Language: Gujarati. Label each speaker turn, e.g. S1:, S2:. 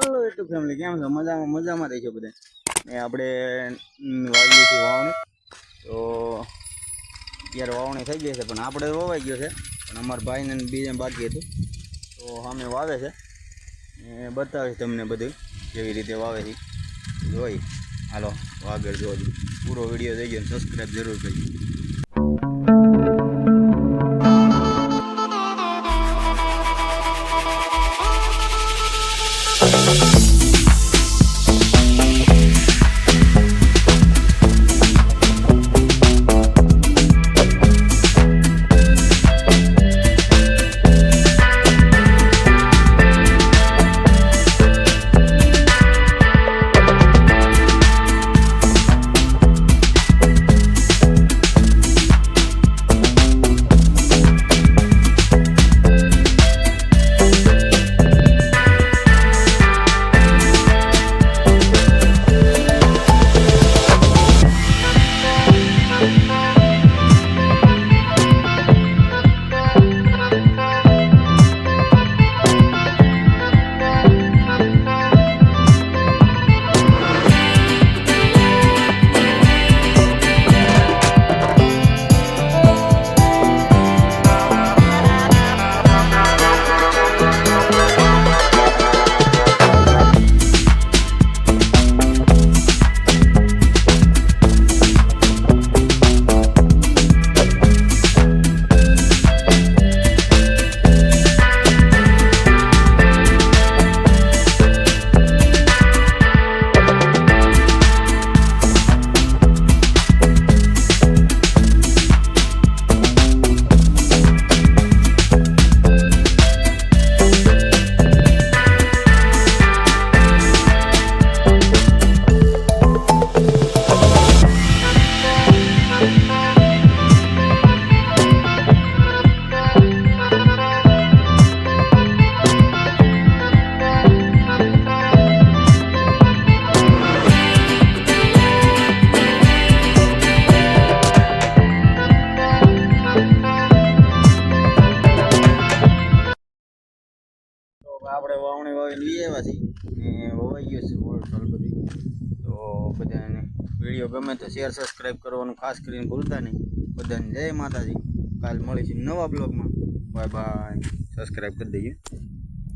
S1: હાલો યુટ્યુબ ફેમિલી કેમ છો? મજામાં રહી છે બધા. ને આપણે વાવીએ છીએ વાવણી. તો અત્યારે વાવણી થઈ ગઈ છે, પણ આપણે વવાઈ ગયો છે, પણ અમારા ભાઈને બીજા બાકી હતું. તો અમે વાવે છે, એ બતાવીશ તમને બધું કેવી રીતે વાવે છે જોઈ. હાલો આગળ જોજો, પૂરો વિડીયો થઈ ગયો, સબસ્ક્રાઈબ જરૂર કરજો. આપણે વાવણી વાવીને લઈ આવ્યા છીએ ને વવાઈ ગયું છે વોલ બધી. તો બધાને વિડીયો ગમે તો શેર સબસ્ક્રાઈબ કરવાનું ખાસ કરીને ભૂલતા નહીં. બધાને જય માતાજી. કાલ મળીશું નવા બ્લોગમાં. Bye bye. સબસ્ક્રાઈબ કરી દઈએ.